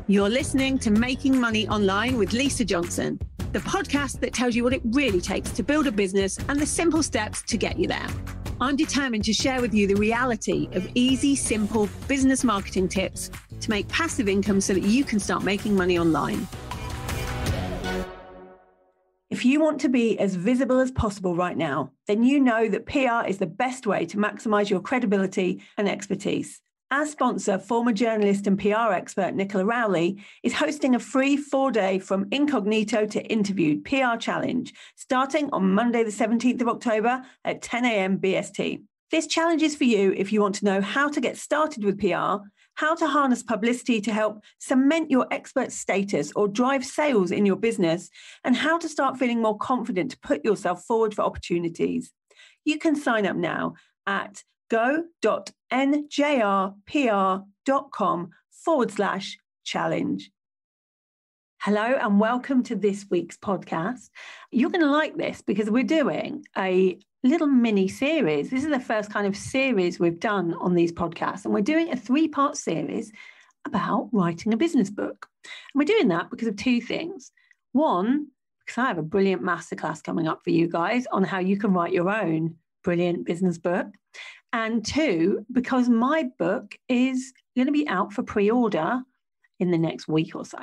You're listening to Making Money Online with Lisa Johnson, the podcast that tells you what it really takes to build a business and the simple steps to get you there. I'm determined to share with you the reality of easy, simple business marketing tips to make passive income so that you can start making money online. If you want to be as visible as possible right now, then you know that PR is the best way to maximize your credibility and expertise. Our sponsor, former journalist and PR expert Nicola Rowley, is hosting a free 4-day From Incognito to Interviewed PR challenge starting on Monday, the 17th of October at 10 a.m. BST. This challenge is for you if you want to know how to get started with PR, how to harness publicity to help cement your expert status or drive sales in your business, and how to start feeling more confident to put yourself forward for opportunities. You can sign up now at go.njrpr.com/challenge. Hello and welcome to this week's podcast. You're going to like this because we're doing a little mini series. This is the first kind of series we've done on these podcasts, and we're doing a 3-part series about writing a business book. And we're doing that because of 2 things. One, because I have a brilliant masterclass coming up for you guys on how you can write your own brilliant business book. And 2, because my book is going to be out for pre-order in the next week or so.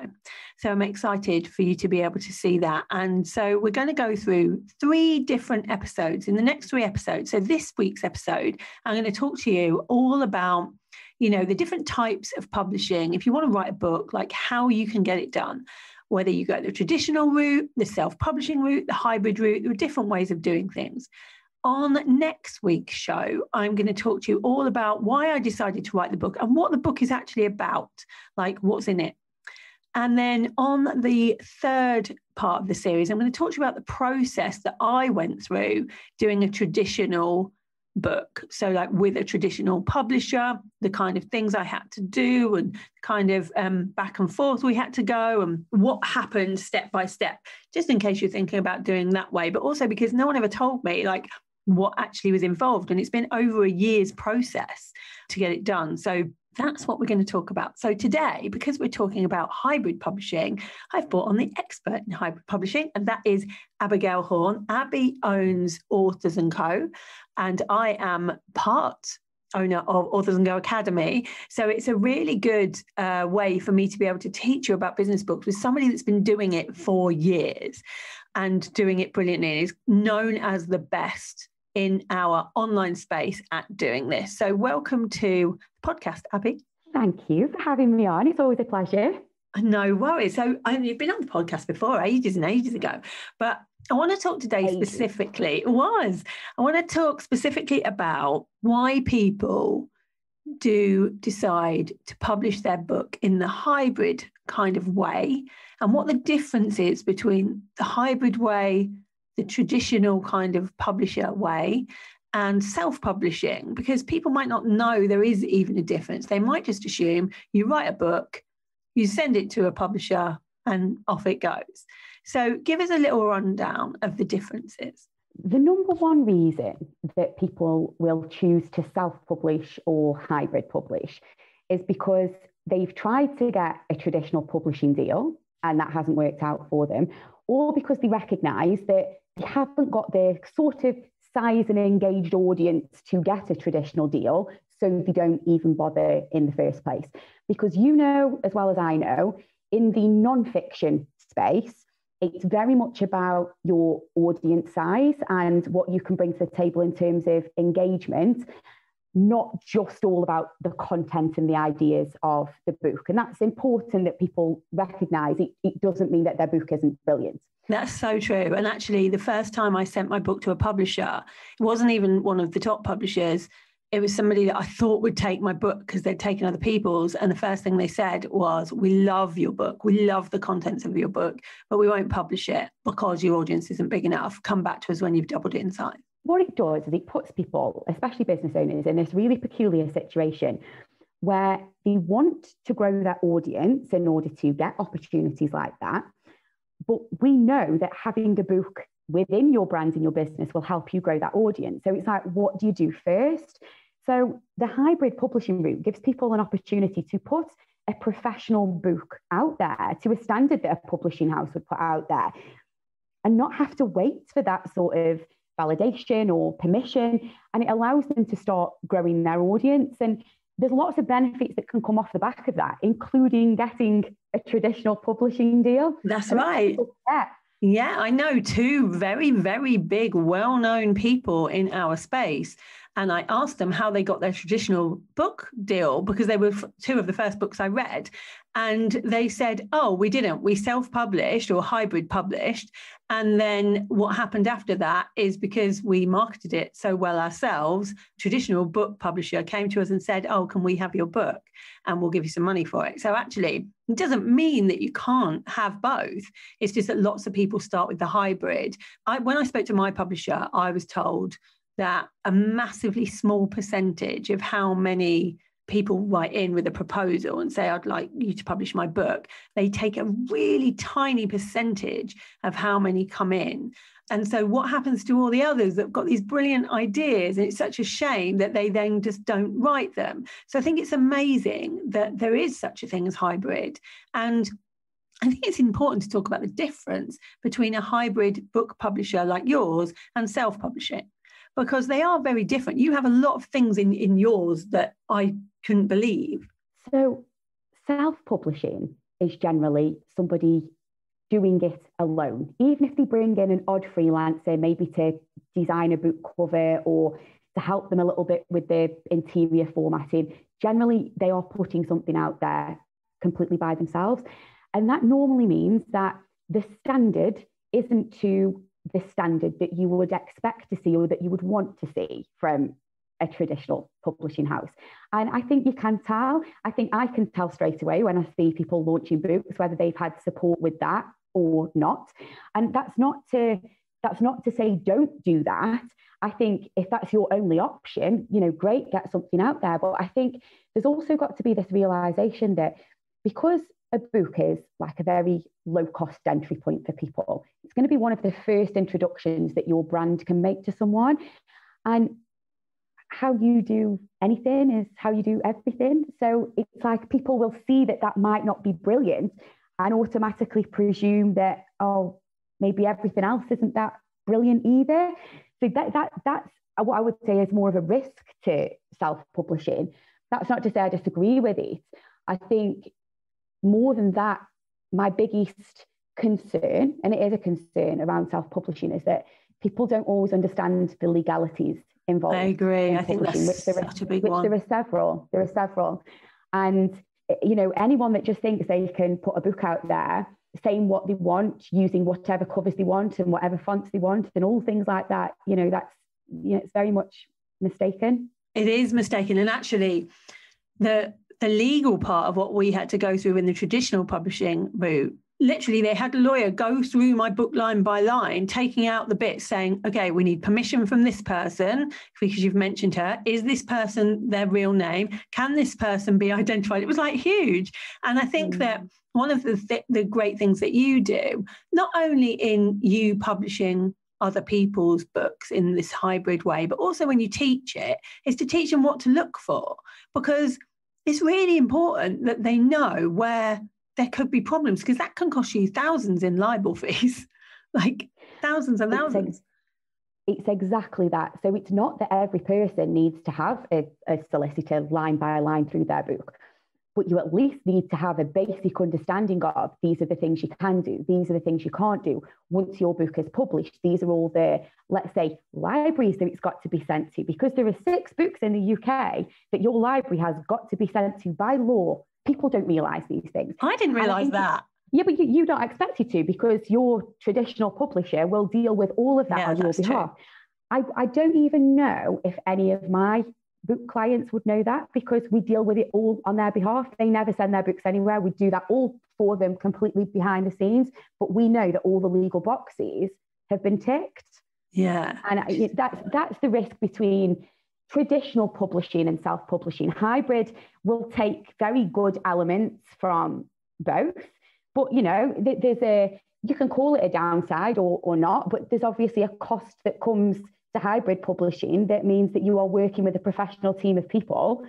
So I'm excited for you to be able to see that. And so we're going to go through 3 different episodes in the next 3 episodes. So this week's episode, I'm going to talk to you all about, the different types of publishing. If you want to write a book, like how you can get it done, whether you go the traditional route, the self-publishing route, the hybrid route, there are different ways of doing things. On next week's show, I'm going to talk to you all about why I decided to write the book and what the book is actually about, like what's in it. And then on the 3rd part of the series, I'm going to talk to you about the process that I went through doing a traditional book. So like with a traditional publisher, the kind of things I had to do and kind of back and forth we had to go and what happened step by step, just in case you're thinking about doing that way, but also because no one ever told me like what actually was involved. And it's been over a year's process to get it done. So that's what we're going to talk about. So today, because we're talking about hybrid publishing, I've brought on the expert in hybrid publishing, and that is Abigail Horn. Abby owns Authors & Co. And I am part owner of Authors & Co Academy. So it's a really good way for me to be able to teach you about business books with somebody that's been doing it for years and doing it brilliantly and is known as the best in our online space at doing this. So welcome to the podcast, Abby. Thank you for having me on. It's always a pleasure. No worries. So you've been on the podcast before, ages and ages ago, but I want to talk today specifically. I want to talk specifically about why people do decide to publish their book in the hybrid kind of way and what the difference is between the hybrid way, the traditional kind of publisher way, and self-publishing, because people might not know there is even a difference. They might just assume you write a book, you send it to a publisher, and off it goes. So give us a little rundown of the differences. The number one reason that people will choose to self-publish or hybrid publish is because they've tried to get a traditional publishing deal and that hasn't worked out for them, or because they recognise that they haven't got the sort of size and engaged audience to get a traditional deal, so they don't even bother in the first place. Because as well as I know, in the non-fiction space, it's very much about your audience size and what you can bring to the table in terms of engagement, not just all about the content and the ideas of the book. And that's important that people recognise. It doesn't mean that their book isn't brilliant. That's so true. And actually, the first time I sent my book to a publisher, it wasn't even one of the top publishers. It was somebody that I thought would take my book because they'd taken other people's. And the first thing they said was, we love your book. We love the contents of your book, but we won't publish it because your audience isn't big enough. Come back to us when you've doubled it in size. What it does is it puts people, especially business owners, in this really peculiar situation where they want to grow their audience in order to get opportunities like that. But we know that having a book within your brand and your business will help you grow that audience. So it's like, what do you do first? So the hybrid publishing route gives people an opportunity to put a professional book out there to a standard that a publishing house would put out there, and not have to wait for that sort of validation or permission. And it allows them to start growing their audience. And there's lots of benefits that can come off the back of that, including getting a traditional publishing deal. That's right. Yeah, I know two very, very big, well-known people in our space. And I asked them how they got their traditional book deal, because they were two of the first books I read. And they said, oh, we didn't. We self-published or hybrid published. And then what happened after that is, because we marketed it so well ourselves, traditional book publisher came to us and said, oh, can we have your book? And we'll give you some money for it. So actually, it doesn't mean that you can't have both. It's just that lots of people start with the hybrid. When I spoke to my publisher, I was told that a massively small percentage of how many people write in with a proposal and say, I'd like you to publish my book, they take a really tiny percentage of how many come in. And so what happens to all the others that have got these brilliant ideas? And it's such a shame that they then just don't write them. So I think it's amazing that there is such a thing as hybrid. And I think it's important to talk about the difference between a hybrid book publisher like yours and self-publishing, because they are very different. You have a lot of things in yours that I couldn't believe. So self-publishing is generally somebody doing it alone. Even if they bring in an odd freelancer, maybe to design a book cover or to help them a little bit with the interior formatting, generally they are putting something out there completely by themselves. And that normally means that the standard isn't to the standard that you would expect to see or that you would want to see from a traditional publishing house. And I think you can tell. I think I can tell straight away when I see people launching books, whether they've had support with that or not. And that's not to say don't do that. I think if that's your only option, great, get something out there. But I think there's also got to be this realization that because a book is like a very low cost entry point for people, it's going to be one of the first introductions that your brand can make to someone. And how you do anything is how you do everything. So it's like people will see that might not be brilliant and automatically presume that, oh, maybe everything else isn't that brilliant either. So that's what I would say is more of a risk to self-publishing. That's not to say I disagree with it. I think more than that, my biggest concern, and it is a concern around self-publishing, is that people don't always understand the legalities involved. I agree. I think that's such a big one. There are several. And, anyone that just thinks they can put a book out there, saying what they want, using whatever covers they want and whatever fonts they want and all things like that, that's, it's very much mistaken. It is mistaken. And actually, the legal part of what we had to go through in the traditional publishing route, literally they had a lawyer go through my book line by line, taking out the bits saying, okay, we need permission from this person because you've mentioned her. Is this person their real name? Can this person be identified? It was like huge. And I think that one of the great things that you do, not only in you publishing other people's books in this hybrid way, but also when you teach it, is to teach them what to look for, because it's really important that they know where there could be problems, because that can cost you thousands in libel fees, like thousands and thousands. It's exactly that. So it's not that every person needs to have a solicitor line by line through their book, but you at least need to have a basic understanding of these are the things you can do, these are the things you can't do. Once your book is published, these are all the, let's say, libraries that it's got to be sent to, because there are 6 books in the UK that your library has got to be sent to by law. People don't realise these things. I didn't realise that. Yeah, but you don't expect it to, because your traditional publisher will deal with all of that on your behalf. I don't even know if any of my book clients would know that, because we deal with it all on their behalf. They never send their books anywhere. We do that all for them completely behind the scenes, but we know that all the legal boxes have been ticked. Yeah. And that's the risk between traditional publishing and self-publishing. Hybrid will take very good elements from both, but you can call it a downside or not, but there's obviously a cost that comes to hybrid publishing that means that you are working with a professional team of people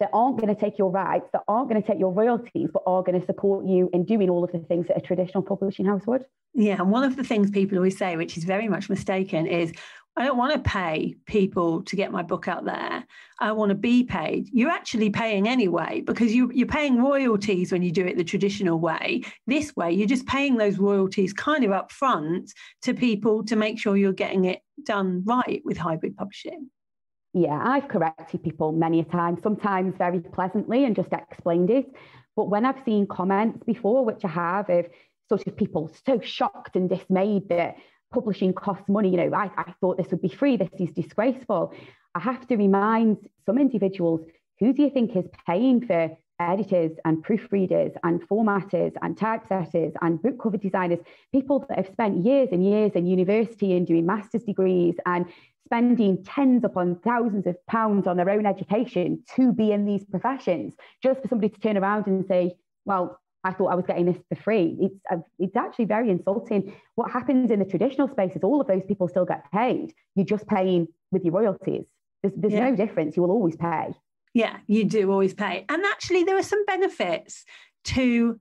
that aren't going to take your rights, that aren't going to take your royalties, but are going to support you in doing all of the things that a traditional publishing house would. Yeah, and one of the things people always say, which is very much mistaken, is I don't want to pay people to get my book out there. I want to be paid. You're actually paying anyway, because you're paying royalties when you do it the traditional way. This way, you're just paying those royalties kind of up front to people to make sure you're getting it done right with hybrid publishing. Yeah, I've corrected people many a time, sometimes very pleasantly, and just explained it. But when I've seen comments before, which I have, of sort of people so shocked and dismayed that publishing costs money, I thought this would be free, this is disgraceful. I have to remind some individuals, who do you think is paying for editors and proofreaders and formatters and typesetters and book cover designers, people that have spent years and years in university and doing master's degrees and spending tens upon thousands of pounds on their own education to be in these professions, just for somebody to turn around and say, well, I thought I was getting this for free. It's actually very insulting. What happens in the traditional space is all of those people still get paid. You're just paying with your royalties. There's no difference. You will always pay. Yeah, you do always pay. And actually, there are some benefits to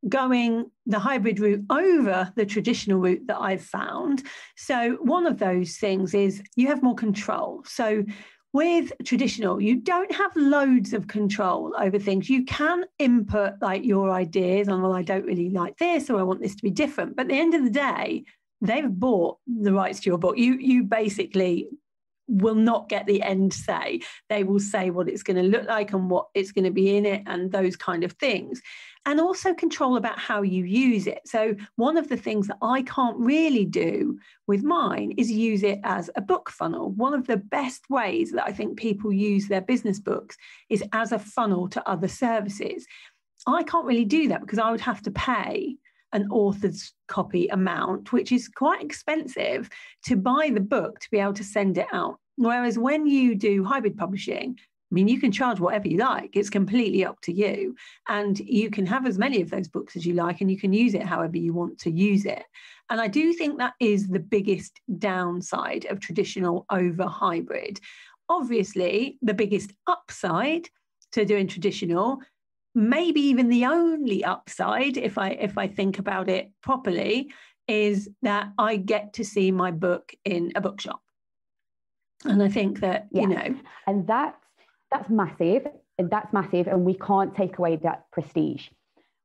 going the hybrid route over the traditional route that I've found. So one of those things is you have more control. So with traditional, you don't have loads of control over things. You can input like your ideas on, well, I don't really like this, or I want this to be different. But at the end of the day, they've bought the rights to your book. You basically will not get the end say. They will say what it's going to look like and what it's going to be in it and those kind of things. And also control about how you use it. So one of the things that I can't really do with mine is use it as a book funnel. One of the best ways that I think people use their business books is as a funnel to other services. I can't really do that because I would have to pay an author's copy amount, which is quite expensive to buy the book to be able to send it out. Whereas when you do hybrid publishing, I mean, you can charge whatever you like. It's completely up to you. And you can have as many of those books as you like, and you can use it however you want to use it. And I do think that is the biggest downside of traditional over hybrid. Obviously, the biggest upside to doing traditional, maybe even the only upside, if I think about it properly, is that I get to see my book in a bookshop. And I think that, and that's massive. That's massive. And we can't take away that prestige.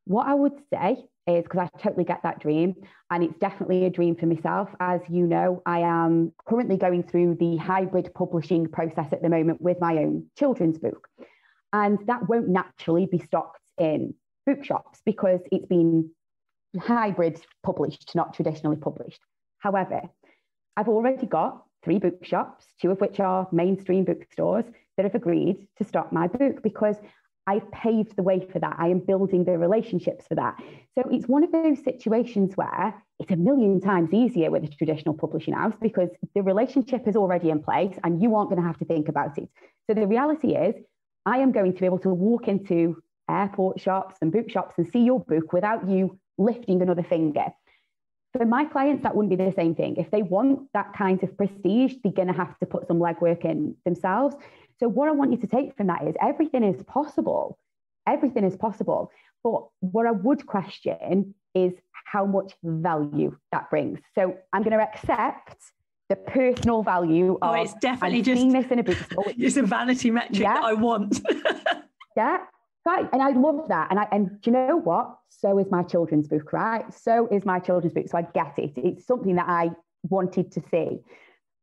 What I would say is, because I totally get that dream, and it's definitely a dream for myself. As you know, I am currently going through the hybrid publishing process at the moment with my own children's book. And that won't naturally be stocked in bookshops because it's been hybrid published, not traditionally published. However, I've already got 3 bookshops, 2 of which are mainstream bookstores, that have agreed to stock my book because I've paved the way for that. I am building the relationships for that. So it's one of those situations where it's a million times easier with a traditional publishing house because the relationship is already in place and you aren't going to have to think about it. So the reality is I am going to be able to walk into airport shops and bookshops and see your book without you lifting another finger. For my clients, that wouldn't be the same thing. If they want that kind of prestige, they're going to have to put some legwork in themselves. So what I want you to take from that is everything is possible. Everything is possible. But what I would question is how much value that brings. So I'm going to accept the personal value of it's definitely just seeing this in a bookstore. It's a vanity metric that I want. Yeah. Right. And I love that. And do you know what? So is my children's book, right? So is my children's book. So I get it. It's something that I wanted to see.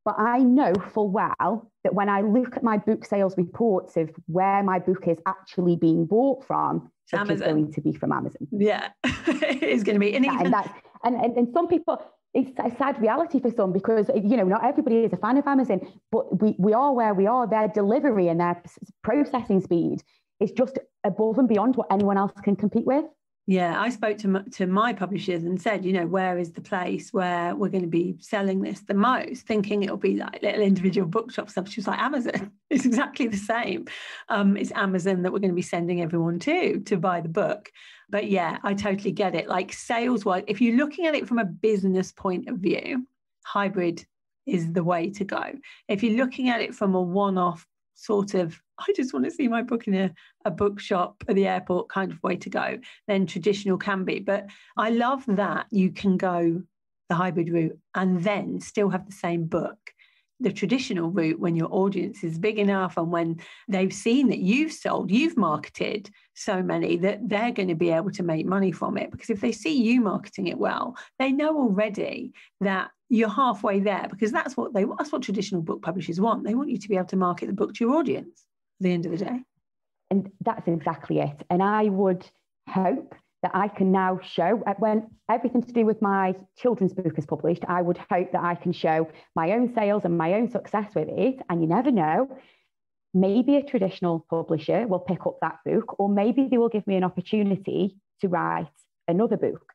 But I know full well that when I look at my book sales reports of where my book is actually being bought from, it's going to be from Amazon. Yeah, it is going to be. And some people, it's a sad reality for some because, not everybody is a fan of Amazon, but we are where we are. Their delivery and their processing speed is just above and beyond what anyone else can compete with. Yeah, I spoke to my publishers and said, where is the place where we're going to be selling this the most, thinking it'll be like little individual bookshop stuff. She was like, Amazon. It's exactly the same. It's Amazon that we're going to be sending everyone to buy the book. But yeah, I totally get it. Like sales-wise, if you're looking at it from a business point of view, hybrid is the way to go. If you're looking at it from a one-off sort of I just want to see my book in a bookshop at the airport kind of way to go, then traditional can be. But I love that you can go the hybrid route and then still have the same book. The traditional route, when your audience is big enough and when they've seen that you've marketed so many that they're going to be able to make money from it. Because if they see you marketing it well, they know already that you're halfway there, because that's what traditional book publishers want. They want you to be able to market the book to your audience at the end of the day. And that's exactly it. And I would hope that I can now show, when everything to do with my children's book is published, I would hope that I can show my own sales and my own success with it. And you never know, maybe a traditional publisher will pick up that book, or maybe they will give me an opportunity to write another book.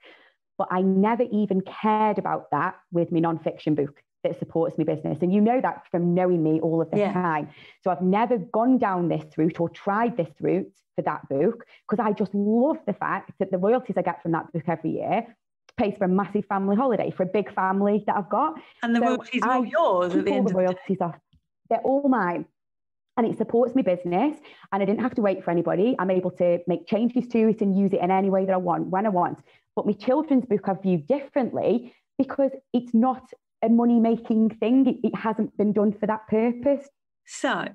But I never even cared about that with my nonfiction book that supports my business. And you know that from knowing me all of this time. So I've never gone down this route or tried this route for that book, because I just love the fact that the royalties I get from that book every year pays for a massissive family holiday for a big family that I've got. And the royalties are all yours at the end of the day. They're all mine. And it supports my business, and I didn't have to wait for anybody. I'm able to make changes to it and use it in any way that I want, when I want. But my children's book I view differently, because it's not a money-making thing. It hasn't been done for that purpose. So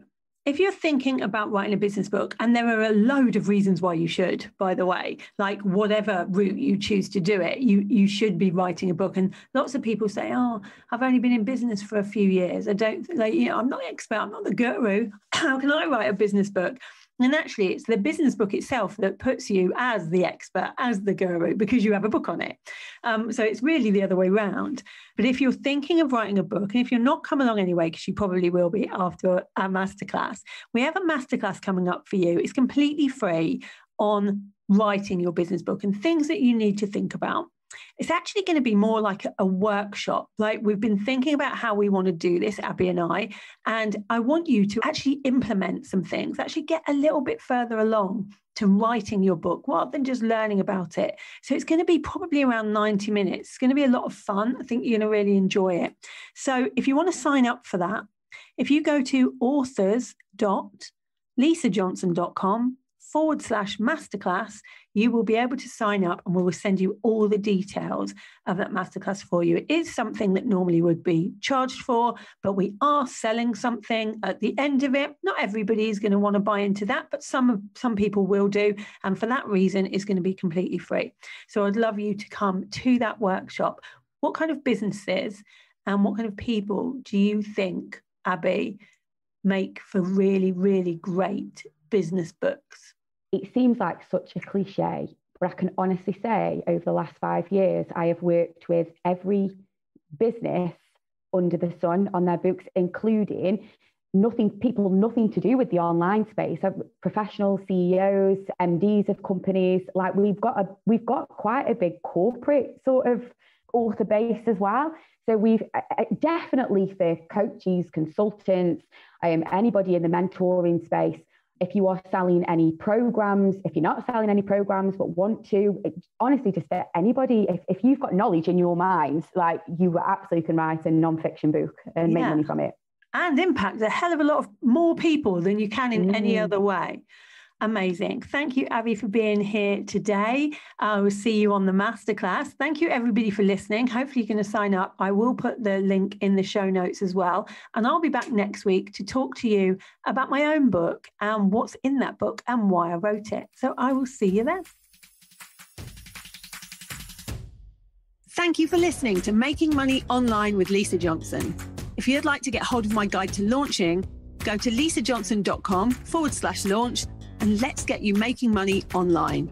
if you're thinking about writing a business book, and there are a load of reasons why you should, by the way, like whatever route you choose to do it, you should be writing a book. And lots of people say, oh, I've only been in business for a few years. I'm not an expert, I'm not the guru. How can I write a business book? And actually, it's the business book itself that puts you as the expert, as the guru, because you have a book on it. So it's really the other way around. But if you're thinking of writing a book, and if you're not come along anyway, because you probably will be after our masterclass, we have a masterclass coming up for you. It's completely free on writing your business book and things that you need to think about. It's actually going to be more like a workshop. Like, we've been thinking about how we want to do this, Abby and I want you to actually implement some things, actually get a little bit further along to writing your book rather than just learning about it. So it's going to be probably around 90 minutes. It's going to be a lot of fun. I think you're going to really enjoy it. So if you want to sign up for that, if you go to authors.lisajohnson.com/masterclass, you will be able to sign up, and we will send you all the details of that masterclass for you. It is something that normally would be charged for, but we are selling something at the end of it. Not everybody is going to want to buy into that, but some people will do. And for that reason, it's going to be completely free. So I'd love you to come to that workshop. What kind of businesses and what kind of people do you think, Abby, make for really, really great business books? It seems like such a cliche, but I can honestly say over the last 5 years, I have worked with every business under the sun on their books, including nothing to do with the online space. Professional CEOs, MDs of companies. Like, we've got quite a big corporate sort of author base as well. So we've definitely, for coaches, consultants, anybody in the mentoring space. If you are selling any programs, if you're not selling any programs but want to, honestly, just for anybody, if you've got knowledge in your mind, like, you absolutely can write a non-fiction book and make money from it. And impact a hell of a lot of more people than you can in any other way. Amazing. Thank you, Abby, for being here today. I will see you on the masterclass. Thank you, everybody, for listening. Hopefully you're going to sign up. I will put the link in the show notes as well. And I'll be back next week to talk to you about my own book and what's in that book and why I wrote it. So I will see you then. Thank you for listening to Making Money Online with Lisa Johnson. If you'd like to get hold of my guide to launching, go to lisajohnson.com/launch and let's get you making money online.